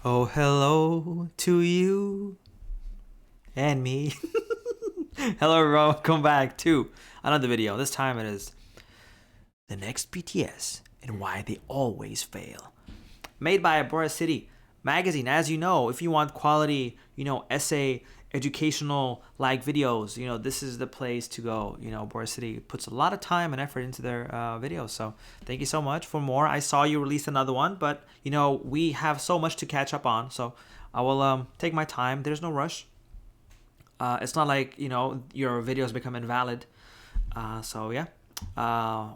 Oh, hello to you and me. Hello, everyone. Welcome back to another video. This time it is the next BTS and why they always fail. Made by Boracity magazine. As you know, if you want quality, essay, educational like videos, this is the place to go. Boracity puts a lot of time and effort into their videos. So thank you so much for more. I saw you released another one, but we have so much to catch up on. So I will take my time. There's no rush. It's not like your videos become invalid. So yeah.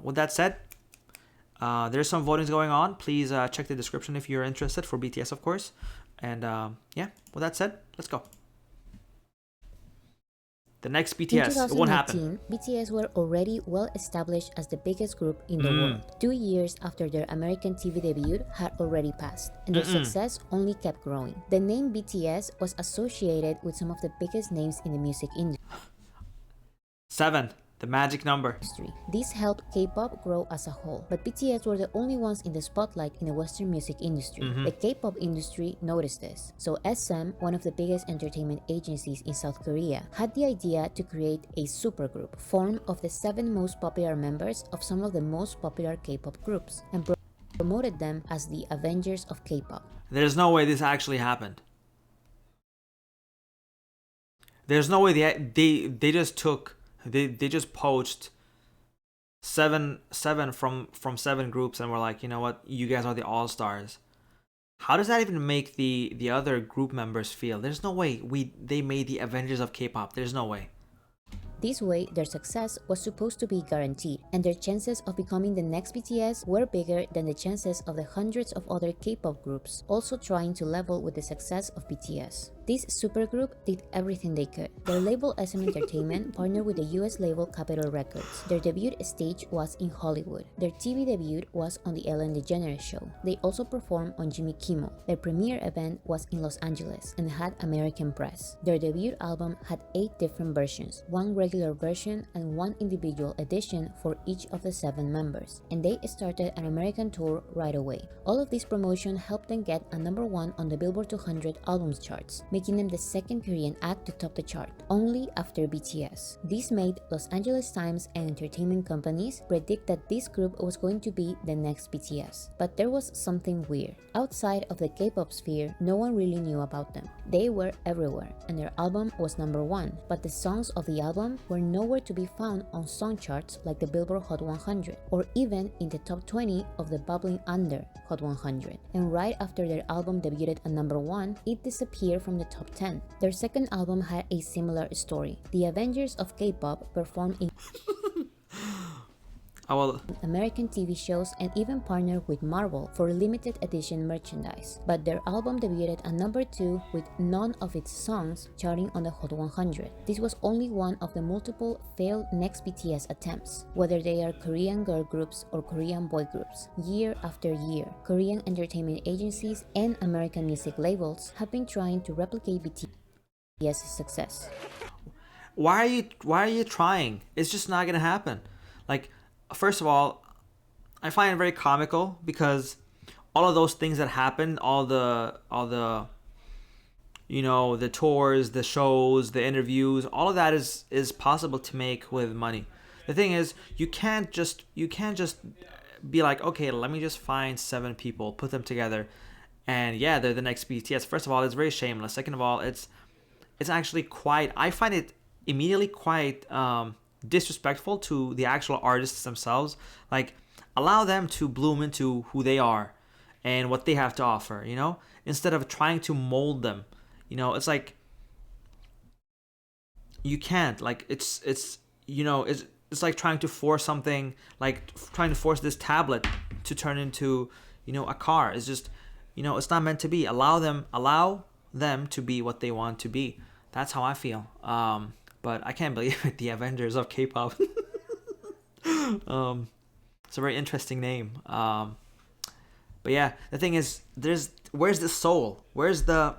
With that said, there's some votings going on. Please check the description if you're interested for BTS, of course. And yeah, with that said, let's go. The next In BTS, it won't happen. 2019, BTS were already well established as the biggest group in the world. 2 years after their American TV debut had already passed, and their success only kept growing. The name BTS was associated with some of the biggest names in the music industry. 7, the magic number. This helped K-pop grow as a whole, but BTS were the only ones in the spotlight in the Western music industry. The K-pop industry noticed this, so SM, one of the biggest entertainment agencies in South Korea, had the idea to create a supergroup formed of the 7 most popular members of some of the most popular K-pop groups, and promoted them as the Avengers of K-pop. There's no way this actually happened. There's no way they just took. They just poached seven from 7 groups and were like, you know what, you guys are the all-stars. How does that even make the other group members feel? There's no way they made the Avengers of K-pop. There's no way. This way, their success was supposed to be guaranteed, and their chances of becoming the next BTS were bigger than the chances of the hundreds of other K-pop groups also trying to level with the success of BTS. This supergroup did everything they could. Their label SM Entertainment partnered with the US label Capitol Records. Their debut stage was in Hollywood. Their TV debut was on The Ellen DeGeneres Show. They also performed on Jimmy Kimmel. Their premiere event was in Los Angeles and had American press. Their debut album had 8 different versions, 1 regular version and 1 individual edition for each of the 7 members. And they started an American tour right away. All of this promotion helped them get a #1 on the Billboard 200 albums charts, making them the second Korean act to top the chart, only after BTS. This made Los Angeles Times and entertainment companies predict that this group was going to be the next BTS. But there was something weird. Outside of the K-pop sphere, no one really knew about them. They were everywhere, and their album was #1, but the songs of the album were nowhere to be found on song charts like the Billboard Hot 100, or even in the top 20 of the bubbling under Hot 100. And right after their album debuted at #1, it disappeared from the top 10. Their second album had a similar story. The Avengers of K-pop performed in American TV shows and even partnered with Marvel for limited edition merchandise. But their album debuted at #2 with none of its songs charting on the Hot 100. This was only one of the multiple failed next BTS attempts. Whether they are Korean girl groups or Korean boy groups, year after year, Korean entertainment agencies and American music labels have been trying to replicate BTS's success. Why are you trying? It's just not gonna happen. Like, first of all, I find it very comical because all of those things that happened, all the the tours, the shows, the interviews, all of that is possible to make with money. The thing is, you can't just be like, okay, let me just find 7 people, put them together, and yeah, they're the next BTS. First of all, it's very shameless. Second of all, it's actually quite, I find it immediately quite disrespectful to the actual artists themselves. Like, allow them to bloom into who they are and what they have to offer, instead of trying to mold them. It's like, you can't, like, it's like trying to force something, like trying to force this tablet to turn into a car. It's just, it's not meant to be. Allow them to be what they want to be. That's how I feel. But I can't believe it, the Avengers of K-pop. It's a very interesting name. But yeah, the thing is, where's the soul? Where's the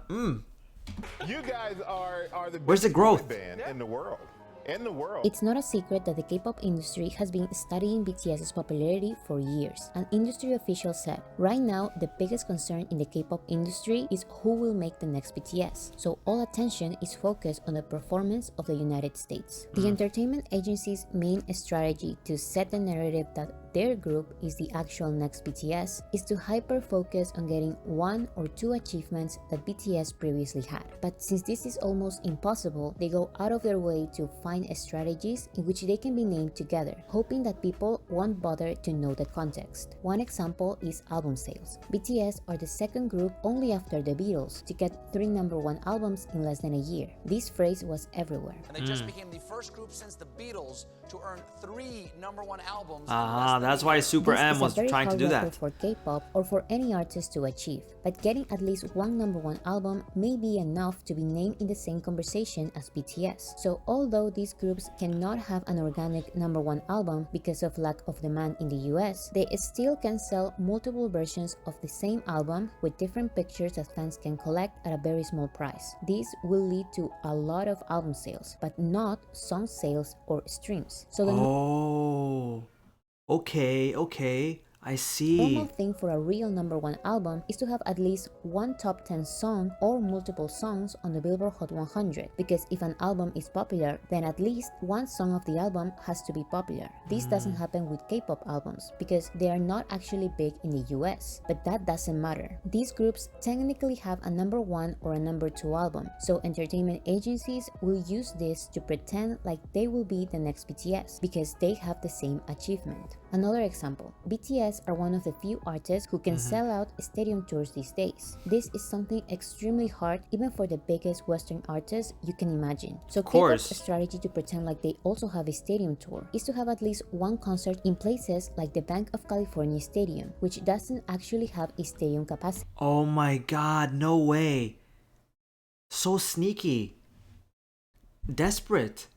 You guys are the Where's the biggest growth? boy band in the world. in the world. It's not a secret that the K-pop industry has been studying BTS's popularity for years. An industry official said, "Right now, the biggest concern in the K-pop industry is who will make the next BTS. So all attention is focused on the performance of the United States." The entertainment agency's main strategy to set the narrative that their group is the actual next BTS is to hyper-focus on getting one or two achievements that BTS previously had. But since this is almost impossible, they go out of their way to find strategies in which they can be named together, hoping that people won't bother to know the context. One example is album sales. BTS are the second group only after the Beatles to get 3 #1 albums in less than a year. This phrase was everywhere. And they just became the first group since the Beatles to earn 3 #1 albums. That's why Super This M is was a very trying to hard do record that. for K-pop or for any artist to achieve, but getting at least one #1 album may be enough to be named in the same conversation as BTS. So although these groups cannot have an organic #1 album because of lack of demand in the US, they still can sell multiple versions of the same album with different pictures that fans can collect at a very small price. This will lead to a lot of album sales, but not song sales or streams. So the Oh, okay, I normal see. thing for a real #1 album is to have at least one top 10 song or multiple songs on the Billboard Hot 100, because if an album is popular, then at least one song of the album has to be popular. This doesn't happen with K-pop albums because they are not actually big in the US, but that doesn't matter. These groups technically have a #1 or a #2 album, so entertainment agencies will use this to pretend like they will be the next BTS because they have the same achievement. Another example, BTS are one of the few artists who can sell out stadium tours these days. This is something extremely hard even for the biggest Western artists you can imagine. So K-pop's strategy to pretend like they also have a stadium tour is to have at least one concert in places like the Bank of California Stadium, which doesn't actually have a stadium capacity. Oh my god, no way. So sneaky. Desperate.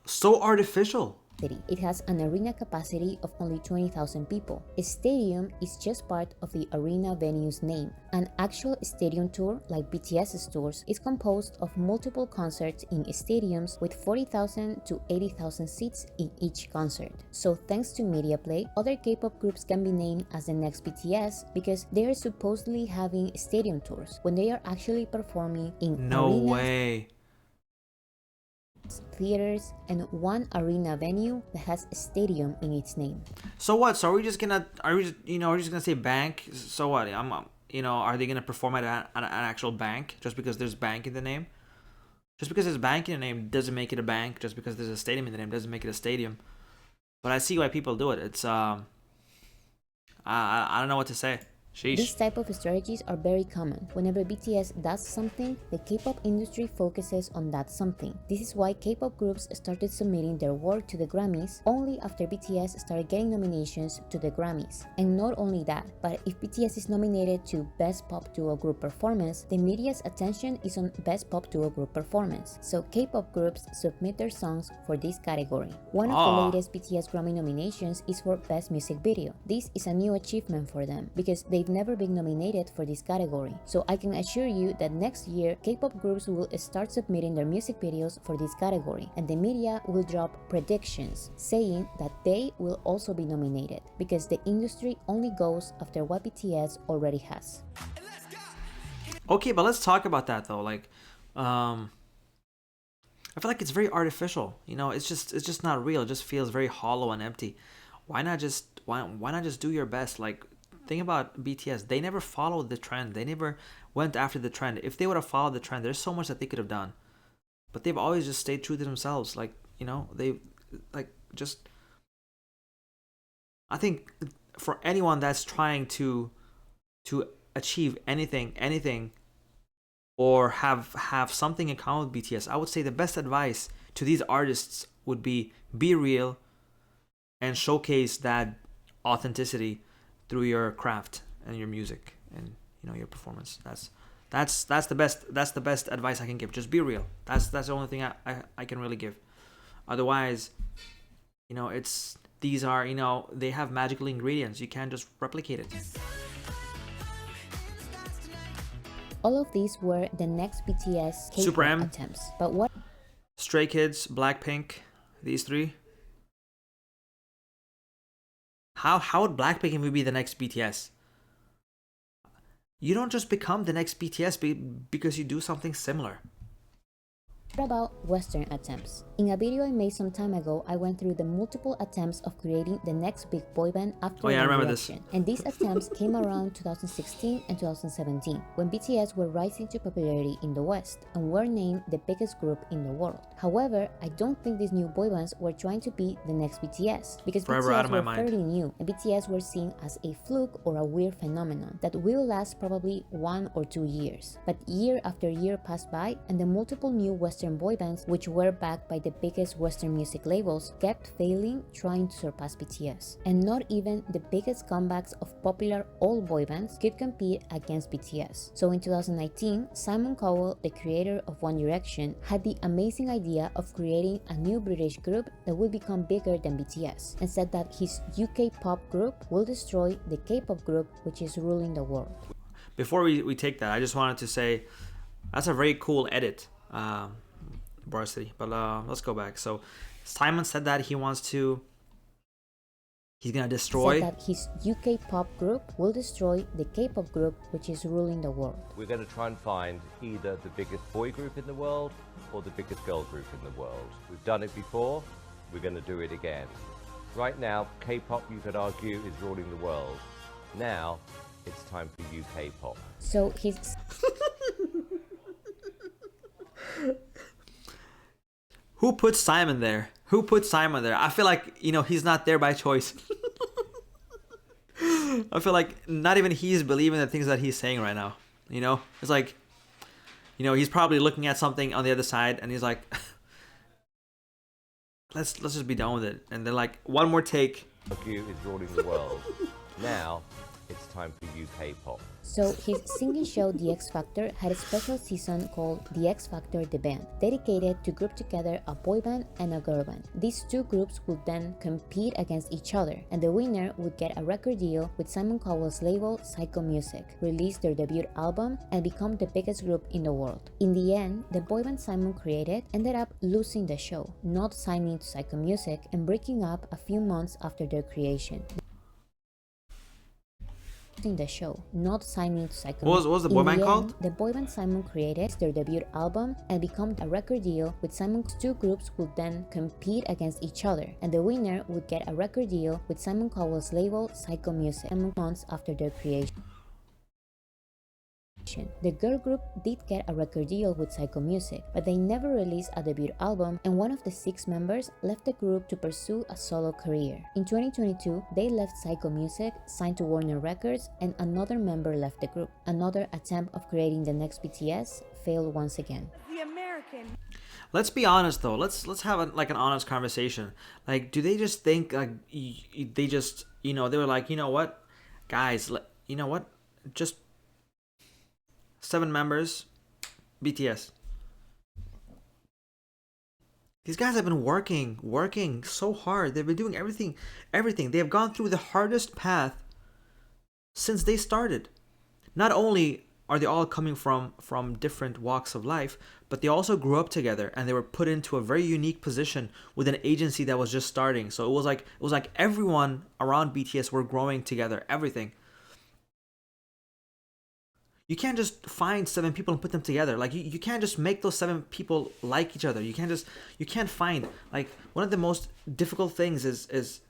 So artificial. It has an arena capacity of only 20,000 people. A stadium is just part of the arena venue's name. An actual stadium tour, like BTS's tours, is composed of multiple concerts in stadiums with 40,000 to 80,000 seats in each concert. So thanks to media play, other K-pop groups can be named as the next BTS because they are supposedly having stadium tours when they are actually performing in No arenas, way. theaters, and one arena venue that has a stadium in its name. So what? So are we just gonna say bank? So what? Are they gonna perform at an actual bank just because there's bank in the name? Just because there's bank in the name doesn't make it a bank. Just because there's a stadium in the name doesn't make it a stadium. But I see why people do it. It's I don't know what to say. Sheesh. These type of strategies are very common. Whenever BTS does something, the K-pop industry focuses on that something. This is why K-pop groups started submitting their work to the Grammys only after BTS started getting nominations to the Grammys. And not only that, but if BTS is nominated to Best Pop Duo Group Performance, the media's attention is on Best Pop Duo Group Performance. So K-pop groups submit their songs for this category. One of the latest BTS Grammy nominations is for Best Music Video. This is a new achievement for them because they've never been nominated for this category. So I can assure you that next year, K-pop groups will start submitting their music videos for this category, and the media will drop predictions saying that they will also be nominated because the industry only goes after what BTS already has. Okay, but let's talk about that though. Like, I feel like it's very artificial. It's just not real. It just feels very hollow and empty. Why not just do your best? Like, think about BTS. They never followed the trend. They never went after the trend. If they would have followed the trend, there's so much that they could have done. But they've always just stayed true to themselves. I think for anyone that's trying to achieve anything or have something in common with BTS, I would say the best advice to these artists would be real and showcase that authenticity through your craft and your music and your performance. That's the best advice I can give. Just be real. That's the only thing I can really give. Otherwise, they have magical ingredients. You can't just replicate it. All of these were the next BTS Super K-pop M. attempts. But what Stray Kids, Blackpink, these three. How would Blackpink even be the next BTS? You don't just become the next BTS because you do something similar. about Western attempts? In a video I made some time ago, I went through the multiple attempts of creating the next big boy band after Oh yeah, I One remember this. Direction. And these attempts came around 2016 and 2017, when BTS were rising to popularity in the West and were named the biggest group in the world. However, I don't think these new boy bands were trying to be the next BTS, because Forever out BTS of my were mind. fairly new, and BTS were seen as a fluke or a weird phenomenon that will last probably 1 or 2 years. But year after year passed by, and the multiple new Western boy bands, which were backed by the biggest Western music labels, kept failing trying to surpass BTS. And not even the biggest comebacks of popular old boy bands could compete against BTS. So in 2019, Simon Cowell, the creator of One Direction, had the amazing idea of creating a new British group that would become bigger than BTS, and said that his UK pop group will destroy the K-pop group which is ruling the world. Before we take that, I just wanted to say that's a very cool edit, Boracity. But let's go back. So Simon said that he's gonna destroy. Said that his UK pop group will destroy the K-pop group which is ruling the world. We're going to try and find either the biggest boy group in the world or the biggest girl group in the world. We've done it before, we're going to do it again. Right now, K-pop, you could argue, is ruling the world. Now, it's time for UK pop. So his Who put Simon there? Who put Simon there? I feel like, he's not there by choice. I feel like not even he's believing the things that he's saying right now. It's like, he's probably looking at something on the other side and he's like, let's just be done with it. And then like, one more take. Argue is ruling the world. Now, it's time for UK pop. So his singing show The X Factor had a special season called The X Factor The Band, dedicated to group together a boy band and a girl band. These two groups would then compete against each other, and the winner would get a record deal with Simon Cowell's label Psycho Music, release their debut album, and become the biggest group in the world. In the end, the boy band Simon created ended up losing the show, not signing to Psycho Music, and breaking up a few months after their creation. The show, not signing to Psycho. What was the boy band called? The boy band Simon created their debut album and become a record deal with Simon's two groups would then compete against each other, and the winner would get a record deal with Simon Cowell's label Psycho Music 7 months after their creation. The girl group did get a record deal with Psycho Music, but they never released a debut album, and one of the 6 members left the group to pursue a solo career. In 2022, they left Psycho Music, signed to Warner Records, and another member left the group. Another attempt of creating the next BTS failed once again. The American. Let's be honest though. Let's have an honest conversation. Like, do they just think like they just they were like, what, guys, just 7 members, BTS. These guys have been working so hard. They've been doing everything. They have gone through the hardest path since they started. Not only are they all coming from different walks of life, but they also grew up together and they were put into a very unique position with an agency that was just starting. So it was like everyone around BTS were growing together, everything. You can't just find 7 people and put them together. Like you can't just make those 7 people like each other. You can't find, like, one of the most difficult things is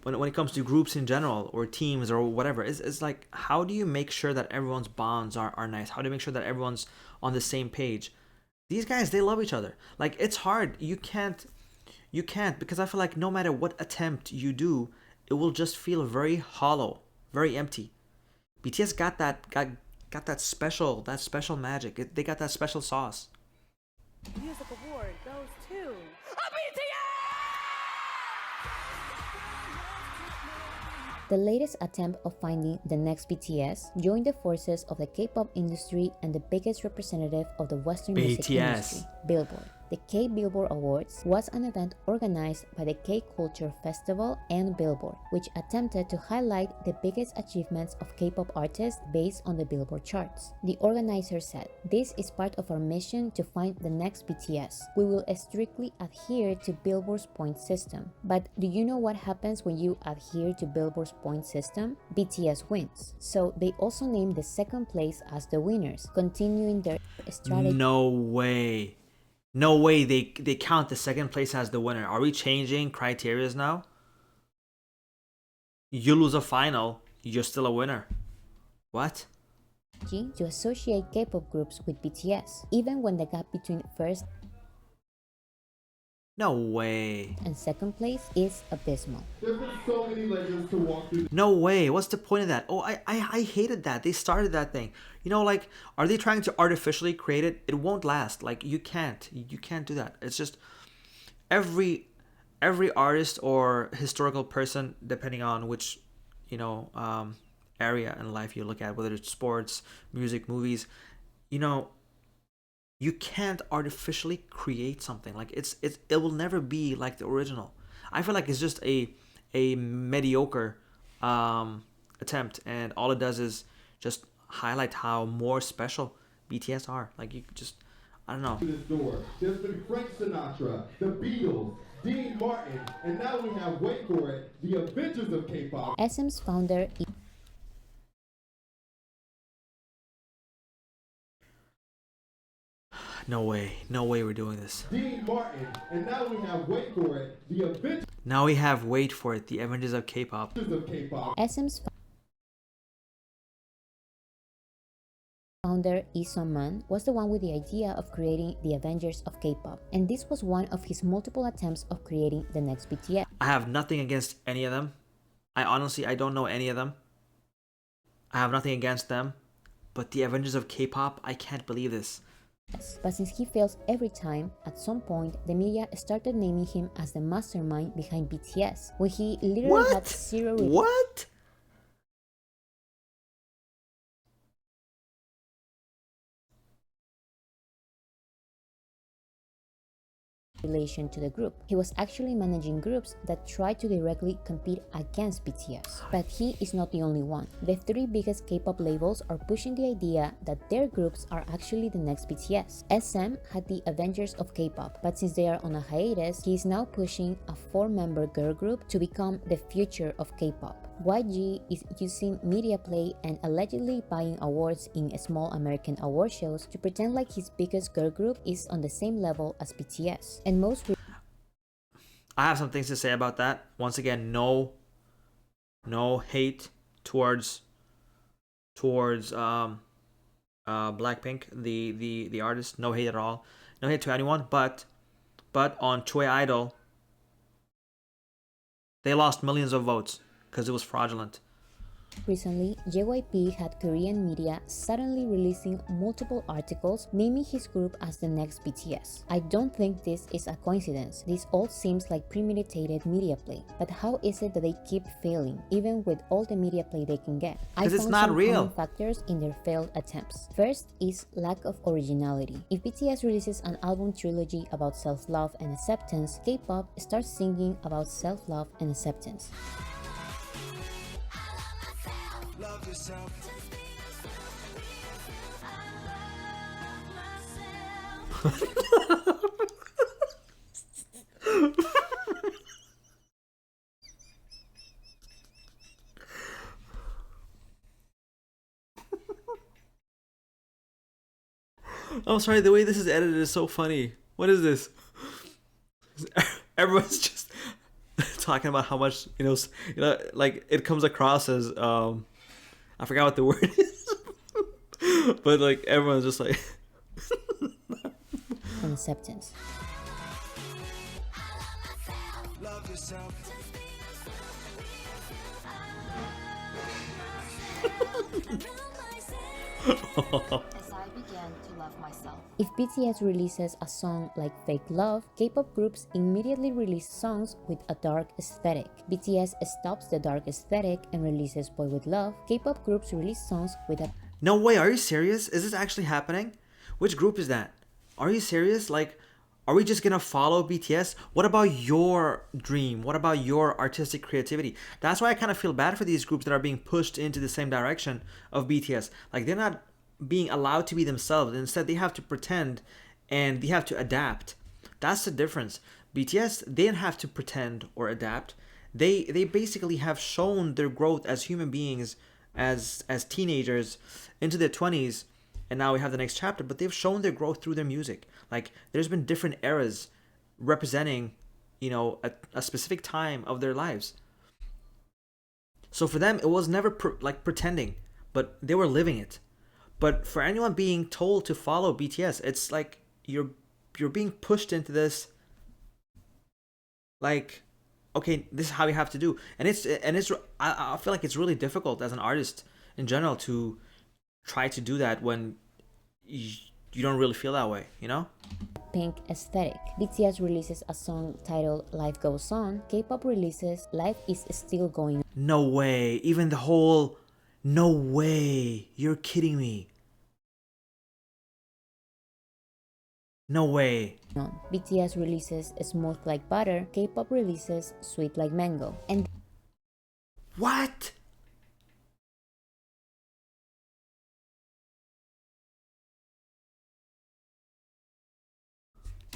when it comes to groups in general or teams or whatever, is like, how do you make sure that everyone's bonds are nice? How do you make sure that everyone's on the same page? These guys, they love each other. Like, it's hard. You can't because I feel like no matter what attempt you do, it will just feel very hollow, very empty. BTS got that special magic. They got that special sauce. Music award goes to The latest attempt of finding the next BTS joined the forces of the K-pop industry and the biggest representative of the Western music BTS. industry, Billboard. The K-Billboard Awards was an event organized by the K-Culture Festival and Billboard, which attempted to highlight the biggest achievements of K-pop artists based on the Billboard charts. The organizer said, "This is part of our mission to find the next BTS. We will strictly adhere to Billboard's point system." But do you know what happens when you adhere to Billboard's point system? BTS wins. So they also named the second place as the winners, continuing their strategy. No way. No way they count the second place as the winner. Are we changing criterias now? You lose a final, you're still a winner. What? To associate K-pop groups with BTS, even when the gap between first No way. and second place is abysmal. There's been so many legends to walk through. No way. What's the point of that? Oh, I hated that. They started that thing. You know, like, are they trying to artificially create it? It won't last. Like, you can't do that. It's just every artist or historical person, depending on which, area in life you look at, whether it's sports, music, movies, you can't artificially create something. Like it will never be like the original. I feel like it's just a mediocre attempt, and all it does is just highlight how more special BTS are. Like I don't know. This door. There's been Frank Sinatra, the Beatles, Dean Martin, and now we have, wait for it, the Avengers of K-pop. SM's founder No way we're doing this. Dean Martin, and now we have, wait for it, the Avengers Now we have, wait for it, the Avengers of K-pop. of K-pop. SM's founder Lee Sung-man was the one with the idea of creating the Avengers of K-pop, and this was one of his multiple attempts of creating the next BTS. I have nothing against any of them. I don't know any of them. I have nothing against them. But the Avengers of K-pop, I can't believe this. But since he fails every time, at some point the media started naming him as the mastermind behind BTS, when he literally had zero What? relation to the group. He was actually managing groups that tried to directly compete against BTS. But he is not the only one. The three biggest K-pop labels are pushing the idea that their groups are actually the next BTS. SM had the Avengers of K-pop, but since they are on a hiatus, he is now pushing a 4-member girl group to become the future of K-pop. YG is using media play and allegedly buying awards in small American award shows to pretend like his biggest girl group is on the same level as BTS. And I have some things to say about that. Once again, no hate towards Blackpink, the artist. No hate at all. No hate to anyone. But on Choi Idol, they lost millions of votes because it was fraudulent. Recently, JYP had Korean media suddenly releasing multiple articles naming his group as the next BTS. I don't think this is a coincidence. This all seems like premeditated media play. But how is it that they keep failing, even with all the media play they can get? Because it's not real. Common factors in their failed attempts. First is lack of originality. If BTS releases an album trilogy about self-love and acceptance, K-pop starts singing about self-love and acceptance. Love yourself. I'm sorry, the way this is edited is so funny. What is this? Everyone's just talking about how much, like it comes across as I forgot what the word is. But like everyone's just like And acceptance. Love yourself. As I began to love myself. If BTS releases a song like Fake Love, K-pop groups immediately release songs with a dark aesthetic. BTS stops the dark aesthetic and releases Boy With Love. K-pop groups release songs with a No way, are you serious? Is this actually happening? Which group is that? Are you serious? Like, Are we just gonna follow BTS? What about your dream? What about your artistic creativity? That's why I kind of feel bad for these groups that are being pushed into the same direction of BTS. Like, they're not being allowed to be themselves. Instead, they have to pretend and they have to adapt. That's the difference. BTS, they didn't have to pretend or adapt. They basically have shown their growth as human beings, as teenagers into their 20s, and now we have the next chapter, but they've shown their growth through their music. Like, there's been different eras representing, you know, a specific time of their lives. So for them, it was never like pretending, but they were living it. But for anyone being told to follow BTS, it's like you're being pushed into this, like, okay, this is how you have to do. And I feel like it's really difficult as an artist in general to try to do that when you don't really feel that way, you know? Pink aesthetic. BTS releases a song titled Life Goes On. K-pop releases Life is Still Going No way. Even the whole, no way. You're kidding me. No way. On. BTS releases Smooth Like Butter. K-pop releases Sweet Like Mango. And What?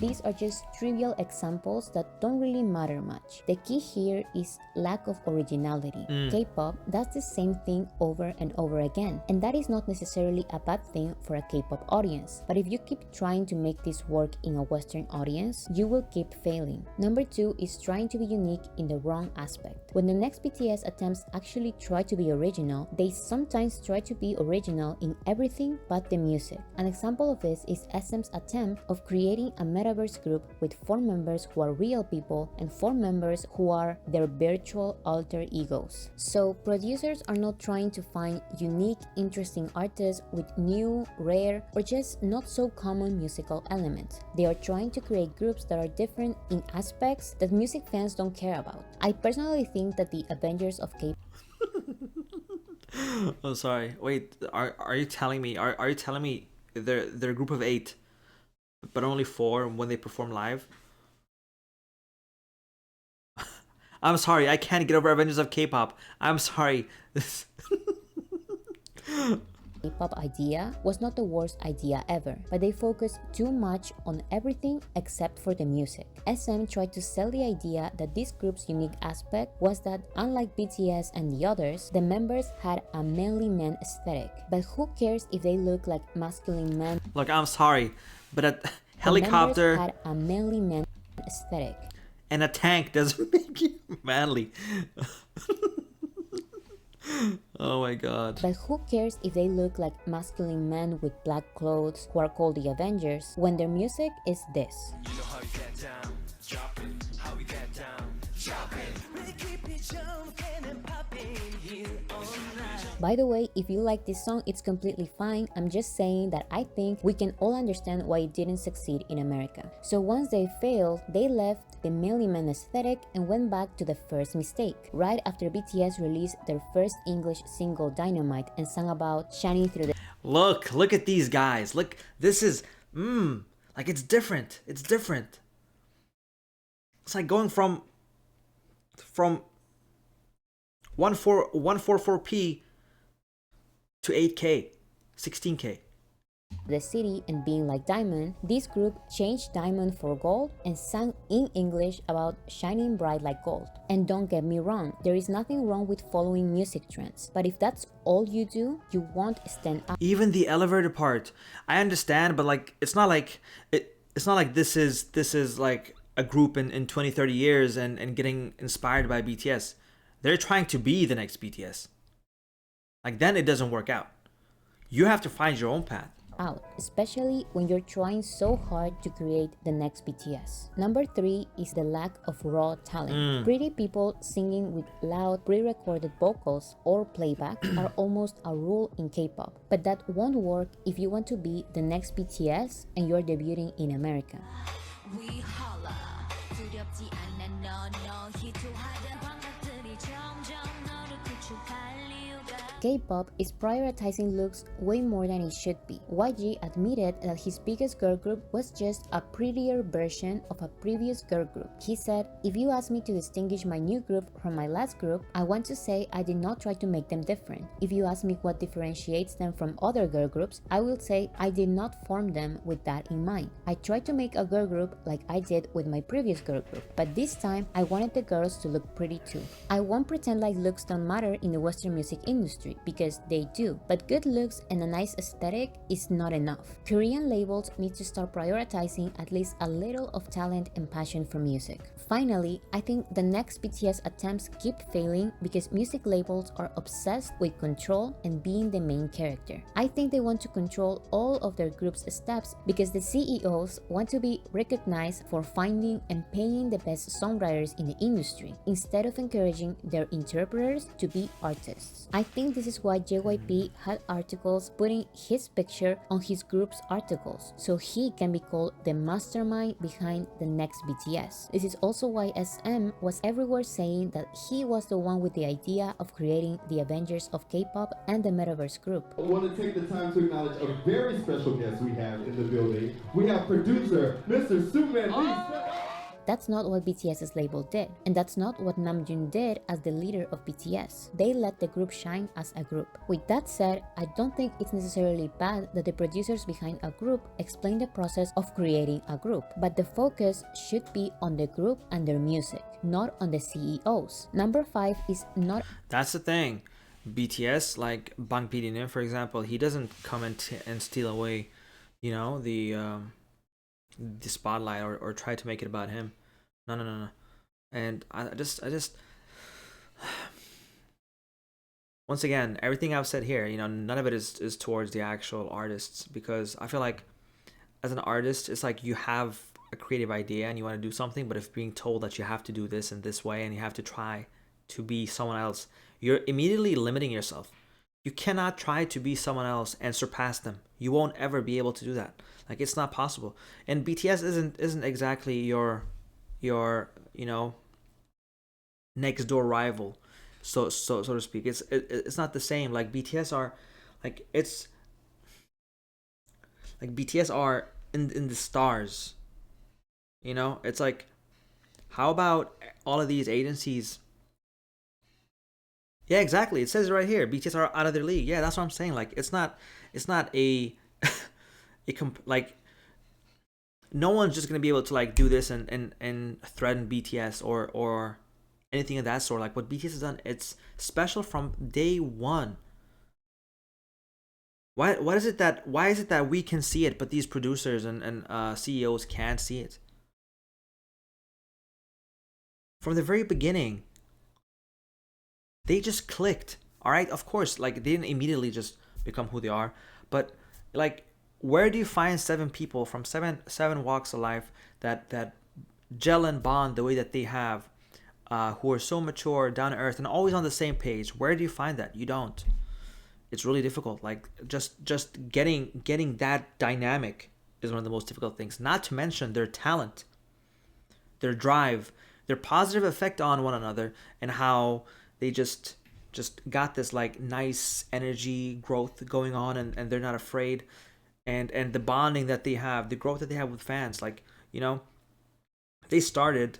these are just trivial examples that don't really matter much. The key here is lack of originality. K-pop does the same thing over and over again, and that is not necessarily a bad thing for a K-pop audience. But if you keep trying to make this work in a Western audience, you will keep failing. Number 2 is trying to be unique in the wrong aspect. When the next BTS attempts actually try to be original, they sometimes try to be original in everything but the music. An example of this is SM's attempt of creating a metaverse group with 4 members who are real people and 4 members who are their virtual alter egos. So producers are not trying to find unique, interesting artists with new, rare, or just not so common musical elements. They are trying to create groups that are different in aspects that music fans don't care about. I personally think that the Avengers of K-pop Oh, sorry. Wait, are you telling me they're a group of 8, but only 4 when they perform live? I'm sorry, I can't get over Avengers of K-pop. I'm sorry. K-pop idea was not the worst idea ever, but they focused too much on everything except for the music. SM tried to sell the idea that this group's unique aspect was that, unlike BTS and the others, the members had a manly man aesthetic. But who cares if they look like masculine men? Look, I'm sorry, but a helicopter The members had a manly man aesthetic. and a tank doesn't make you manly. Oh my god. But who cares if they look like masculine men with black clothes who are called the Avengers when their music is this? You know how you get down, drop it, how we get down, drop it. We keep it jumping and popping here all night. By the way, if you like this song, it's completely fine. I'm just saying that I think we can all understand why it didn't succeed in America. So once they failed, they left the manly man aesthetic and went back to the first mistake. Right after BTS released their first English single Dynamite and sang about shining through the Look at these guys. Look, this is like it's different. It's different. It's like going from 144p to 8K, 16K. the city and being like Diamond, this group changed Diamond for Gold and sang in English about shining bright like gold. And don't get me wrong, there is nothing wrong with following music trends, but if that's all you do, you won't stand out. Even the elevator part, I understand, but like it's not like this is like a group in 20, 30 years and getting inspired by BTS. They're trying to be the next BTS. Like, then it doesn't work out. You have to find your own path. Out, especially when you're trying so hard to create the next BTS. Number 3 is the lack of raw talent. Pretty people singing with loud pre-recorded vocals or playback are almost a rule in K-pop. But that won't work if you want to be the next BTS and you're debuting in America. We holla. 두렵지 않는 너 희토하던 광각들이 점점 너를 구축할 이유가 K-pop is prioritizing looks way more than it should be. YG admitted that his biggest girl group was just a prettier version of a previous girl group. He said, "If you ask me to distinguish my new group from my last group, I want to say I did not try to make them different. If you ask me what differentiates them from other girl groups, I will say I did not form them with that in mind. I tried to make a girl group like I did with my previous girl group, but this time I wanted the girls to look pretty too. I won't pretend like looks don't matter in the Western music industry, because they do, but good looks and a nice aesthetic is not enough. Korean labels need to start prioritizing at least a little of talent and passion for music." Finally, I think the next BTS attempts keep failing because music labels are obsessed with control and being the main character. I think they want to control all of their group's steps because the CEOs want to be recognized for finding and paying the best songwriters in the industry, instead of encouraging their interpreters to be artists. I think this is why JYP had articles putting his picture on his group's articles, so he can be called the mastermind behind the next BTS. This is also why SM was everywhere saying that he was the one with the idea of creating the Avengers of K-pop and the Metaverse group. I want to take the time to acknowledge a very special guest we have in the building. We have producer Mr. Suman Lee. That's not what BTS's label did, and that's not what Namjoon did as the leader of BTS. They let the group shine as a group. With that said, I don't think it's necessarily bad that the producers behind a group explain the process of creating a group, but the focus should be on the group and their music, not on the CEOs. Number 5 is not... That's the thing. BTS, like Bang Bee, for example, he doesn't come and steal away, you know, the spotlight or try to make it about him. No. And I just once again, everything I've said here, you know, none of it is towards the actual artists, because I feel like as an artist, it's like you have a creative idea and you want to do something, but if being told that you have to do this in this way and you have to try to be someone else, you're immediately limiting yourself. You cannot try to be someone else and surpass them. You won't ever be able to do that. Like, it's not possible. And BTS isn't exactly your you know, next door rival, so to speak. It's not the same. Like BTS are, like, it's like BTS are in the stars. You know, it's like, how about all of these agencies? Yeah, exactly. It says it right here. BTS are out of their league. Yeah, that's what I'm saying. Like, it's not a like, no one's just gonna be able to like do this and threaten BTS or anything of that sort. Like what BTS has done, it's special from day one. Why is it that we can see it, but these producers and CEOs can't see it? From the very beginning, they just clicked. All right, of course, like they didn't immediately just become who they are, but like, where do you find 7 people from seven walks of life that gel and bond the way that they have, who are so mature, down to earth, and always on the same page? Where do you find that? You don't. It's really difficult. Like just getting that dynamic is one of the most difficult things. Not to mention their talent, their drive, their positive effect on one another, and how they just got this like nice energy growth going on, and they're not afraid, and the bonding that they have, the growth that they have with fans. Like, you know, they started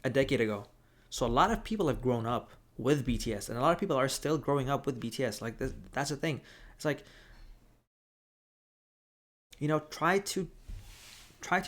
a decade ago, so a lot of people have grown up with BTS, and a lot of people are still growing up with BTS. Like that's the thing. It's like, you know, try to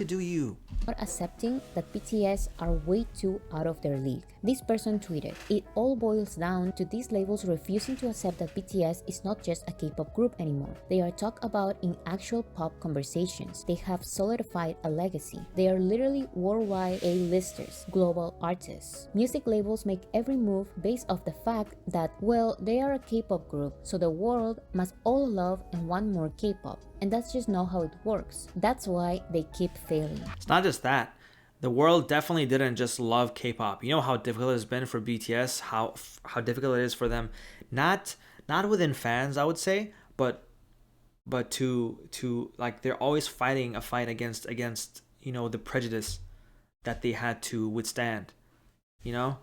do you. Not accepting that BTS are way too out of their league. This person tweeted, "It all boils down to these labels refusing to accept that BTS is not just a K-pop group anymore. They are talked about in actual pop conversations. They have solidified a legacy. They are literally worldwide A-listers, global artists. Music labels make every move based off the fact that, well, they are a K-pop group, so the world must all love and want more K-pop. And that's just not how it works. That's why they keep failing." It's not just that. The world definitely didn't just love K-pop. You know how difficult it has been for BTS, how difficult it is for them, not within fans, I would say, but to like, they're always fighting a fight against you know, the prejudice that they had to withstand, you know?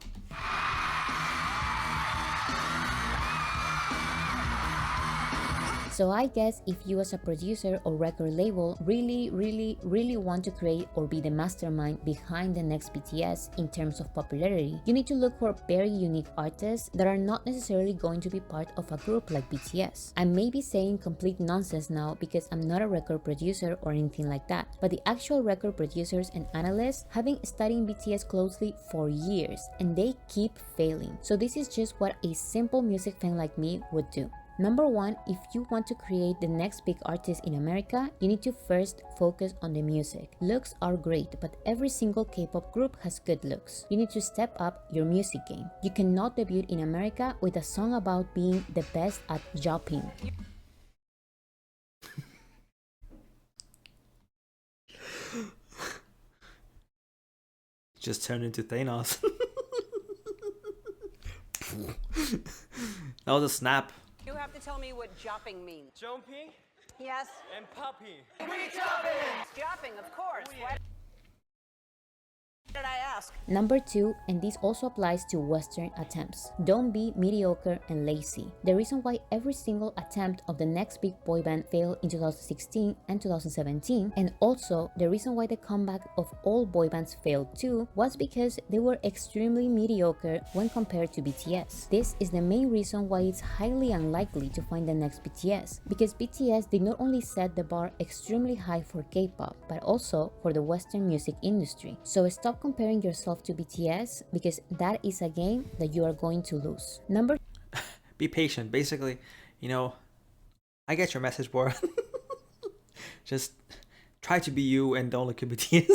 So I guess if you as a producer or record label really want to create or be the mastermind behind the next BTS in terms of popularity, you need to look for very unique artists that are not necessarily going to be part of a group like BTS. I may be saying complete nonsense now because I'm not a record producer or anything like that, but the actual record producers and analysts have been studying BTS closely for years and they keep failing. So this is just what a simple music fan like me would do. Number one, if you want to create the next big artist in America, you need to first focus on the music. Looks are great, but every single K-pop group has good looks. You need to step up your music game. You cannot debut in America with a song about being the best at jumping. Just turned into Thanos. That was a snap. You have to tell me what jopping means. Jumping Yes? and popping. Jopping, of course. Why did I ask? Number two, and this also applies to Western attempts, don't be mediocre and lazy. The reason why every single attempt of the next big boy band failed in 2016 and 2017, and also the reason why the comeback of all boy bands failed too, was because they were extremely mediocre when compared to BTS. This is the main reason why it's highly unlikely to find the next BTS, because BTS did not only set the bar extremely high for K-pop, but also for the Western music industry. So stop comparing yourself to BTS because that is a game that you are going to lose. Number Be patient. Basically, you know, I get your message, Bora. Just try to be you and don't look at BTS.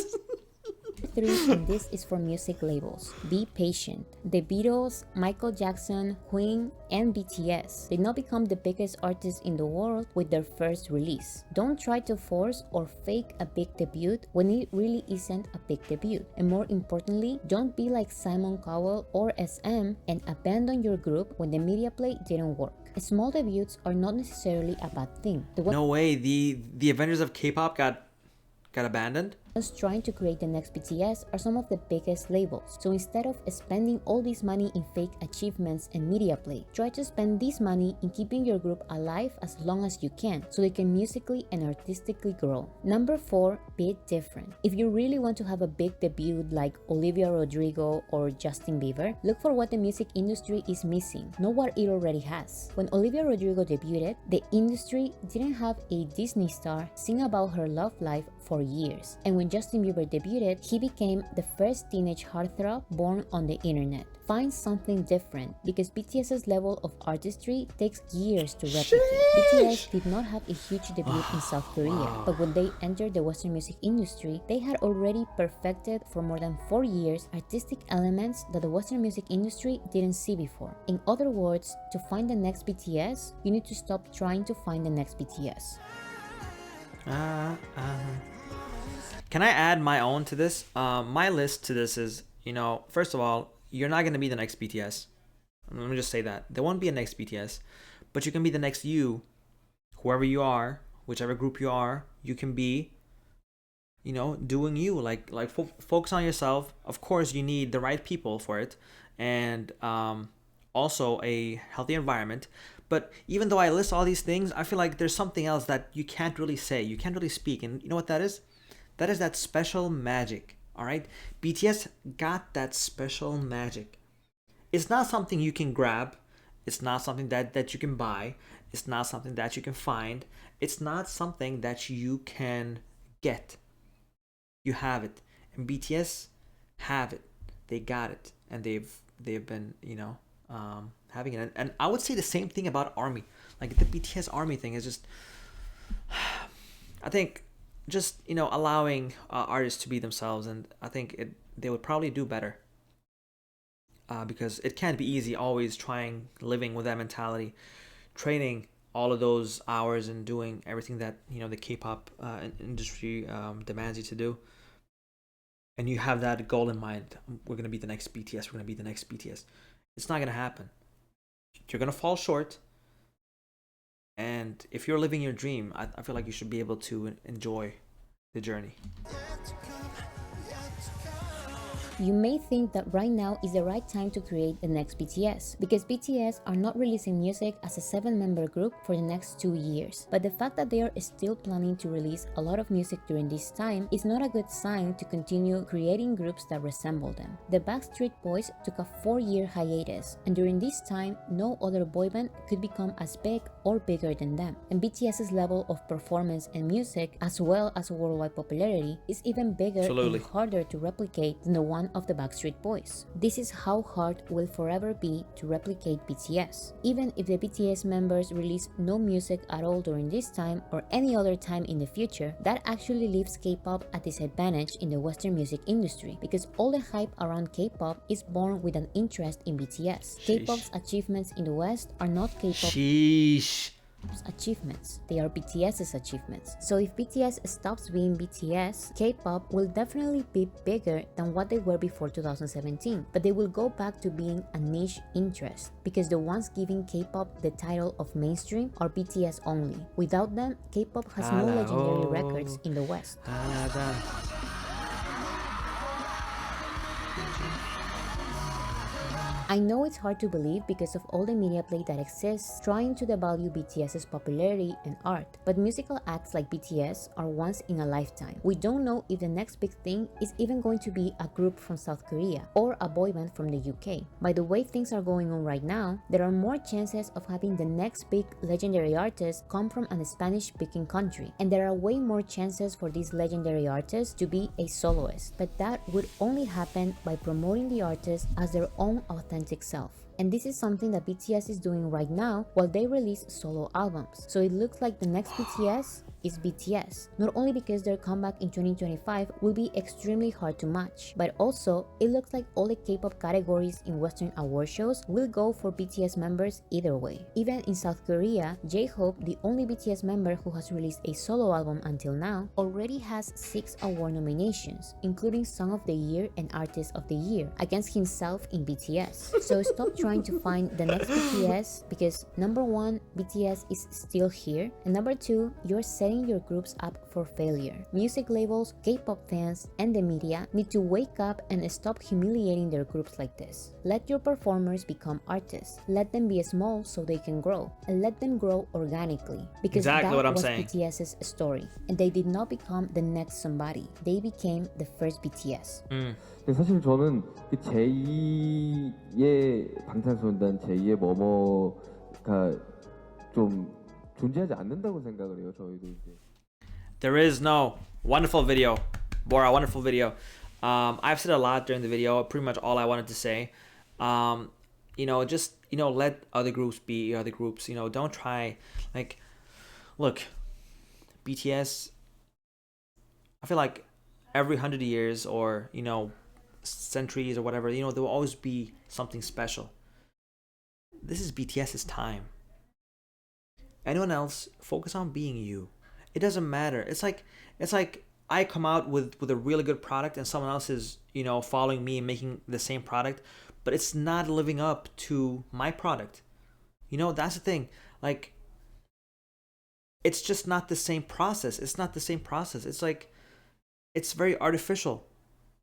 3, and this is for music labels. Be patient. The Beatles, Michael Jackson, Queen, and BTS did not become the biggest artists in the world with their first release. Don't try to force or fake a big debut when it really isn't a big debut. And more importantly, don't be like Simon Cowell or SM and abandon your group when the media play didn't work. Small debuts are not necessarily a bad thing. No way. The Avengers of K-pop got abandoned. Trying to create the next BTS are some of the biggest labels. So instead of spending all this money in fake achievements and media play, try to spend this money in keeping your group alive as long as you can so they can musically and artistically grow. Number 4, be different. If you really want to have a big debut like Olivia Rodrigo or Justin Bieber, look for what the music industry is missing, not what it already has. When Olivia Rodrigo debuted, the industry didn't have a Disney star sing about her love life for years. And when Justin Bieber debuted, he became the first teenage heartthrob born on the internet. Find something different because BTS's level of artistry takes years to replicate. BTS did not have a huge debut in South Korea, but when they entered the Western music industry, they had already perfected for more than 4 years artistic elements that the Western music industry didn't see before. In other words, to find the next BTS, you need to stop trying to find the next BTS. Can I add my own to this? My list to this is, you know, first of all, you're not going to be the next BTS. Let me just say that. There won't be a next BTS, but you can be the next you. Whoever you are, whichever group you are, you can be, you know, doing you. Like focus on yourself. Of course, you need the right people for it, and also a healthy environment. But even though I list all these things, I feel like there's something else that you can't really say. You can't really speak. And you know what that is? That is that special magic. All right? BTS got that special magic. It's not something you can grab. It's not something that you can buy. It's not something that you can find. It's not something that you can get. You have it. And BTS have it. They got it. And they've been, you know, having it. And I would say the same thing about ARMY. Like the BTS ARMY thing is just, I think, just, you know, allowing artists to be themselves, and I think they would probably do better, because it can't be easy always living with that mentality, training all of those hours and doing everything that, you know, the K-pop industry demands you to do, and you have that goal in mind. We're gonna be the next BTS. We're gonna be the next BTS. It's not gonna happen. You're gonna fall short. And if you're living your dream, I feel like you should be able to enjoy the journey. You may think that right now is the right time to create the next BTS, because BTS are not releasing music as a 7-member group for the next 2 years. But the fact that they are still planning to release a lot of music during this time is not a good sign to continue creating groups that resemble them. The Backstreet Boys took a 4-year hiatus, and during this time, no other boy band could become as big or bigger than them. And BTS's level of performance and music, as well as worldwide popularity, is even bigger Absolutely. and harder to replicate than the one of the Backstreet Boys. This is how hard it will forever be to replicate BTS. Even if the BTS members release no music at all during this time or any other time in the future, that actually leaves K-pop at disadvantage in the Western music industry, because all the hype around K-pop is born with an interest in BTS. K-pop's achievements in the West are not K-pop achievements, they are BTS's achievements. So if BTS stops being BTS, K-pop will definitely be bigger than what they were before 2017, but they will go back to being a niche interest, because the ones giving K-pop the title of mainstream are BTS only. Without them, K-pop has no legendary records in the West. I know it's hard to believe because of all the media play that exists trying to devalue BTS's popularity and art, but musical acts like BTS are once in a lifetime. We don't know if the next big thing is even going to be a group from South Korea or a boy band from the UK. By the way things are going on right now, there are more chances of having the next big legendary artist come from a Spanish-speaking country, and there are way more chances for these legendary artists to be a soloist, but that would only happen by promoting the artist as their own authentic self. And this is something that BTS is doing right now while they release solo albums. So it looks like the next BTS is BTS, not only because their comeback in 2025 will be extremely hard to match, but also it looks like all the K-pop categories in Western award shows will go for BTS members either way. Even in South Korea, J-Hope, the only BTS member who has released a solo album until now, already has 6 award nominations, including Song of the Year and Artist of the Year, against himself in BTS. So stop trying to find the next BTS, because number 1, BTS is still here, and number 2, you're setting your groups up for failure. Music labels, K-pop fans, and the media need to wake up and stop humiliating their groups like this. Let your performers become artists. Let them be small so they can grow, and let them grow organically, because Exactly that what I'm was saying. BTS's story, and they did not become the next somebody. They became the first BTS. 근데 사실 저는 그 제2의 방탄소년단, 제2의 뭐뭐가 좀 존재하지 않는다고 생각을 해요. 저희도 이제. There is no wonderful video, Bora. Wonderful video. I've said a lot during the video. Pretty much all I wanted to say. Just let other groups be other groups. Don't try look, BTS. I feel like every 100 years or centuries or whatever, there will always be something special. This is BTS's time. Anyone else, focus on being you. It doesn't matter. It's like I come out with a really good product and someone else is following me and making the same product, but it's not living up to my product. That's the thing. It's just not the same process. It's not the same process. It's very artificial,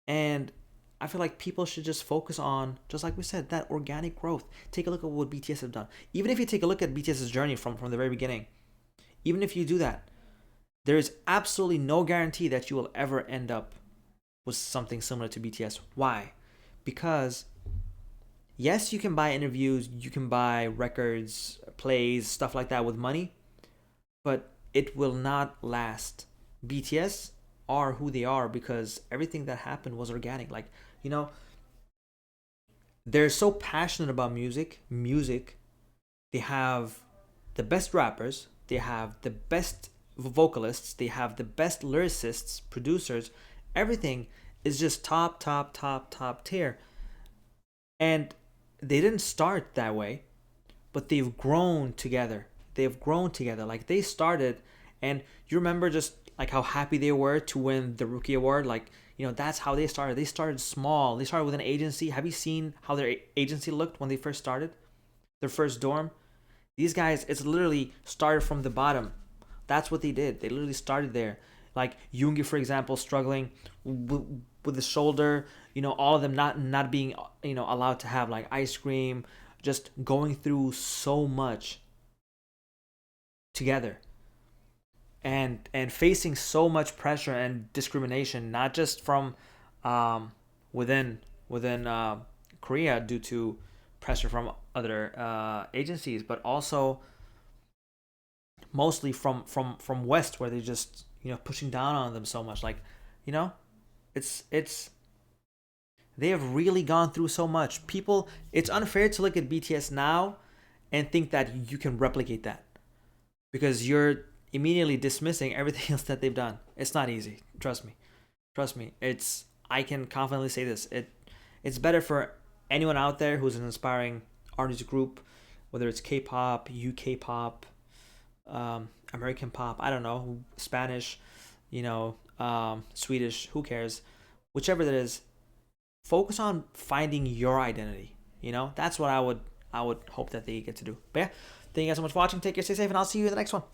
and I feel like people should just focus on, just like we said, that organic growth. Take a look at what BTS have done. Even if you take a look at BTS's journey from the very beginning, even if you do that, there is absolutely no guarantee that you will ever end up with something similar to BTS. Why? Because yes, you can buy interviews, you can buy records, plays, stuff like that with money, but it will not last. BTS are who they are because everything that happened was organic. They're so passionate about music. They have the best rappers, they have the best vocalists, they have the best lyricists, producers. Everything is just top tier. And they didn't start that way, but they've grown together. They started, and you remember just how happy they were to win the Rookie Award. That's how they started. They started small. They started with an agency. Have you seen how their agency looked when they first started? Their first dorm? These guys, it's literally started from the bottom. That's what they did. They literally started there. like Yoongi, for example, struggling with the shoulder, you know, all of them not being, you know, allowed to have like ice cream, just going through so much together, and facing so much pressure and discrimination, not just from within Korea due to pressure from other agencies, but also mostly from West, where they're just, you know, pushing down on them so much. Like, you know, it's they have really gone through so much. People, it's unfair to look at BTS now and think that you can replicate that, because you're immediately dismissing everything else that they've done. It's not easy. Trust me. I can confidently say this. It's better for anyone out there who's an inspiring artist group, whether it's K-pop, UK pop, American pop, I don't know, Spanish, you know, Swedish, who cares? Whichever that is, focus on finding your identity. You know, that's what I would hope that they get to do. But yeah, thank you guys so much for watching. Take care, stay safe, and I'll see you in the next one.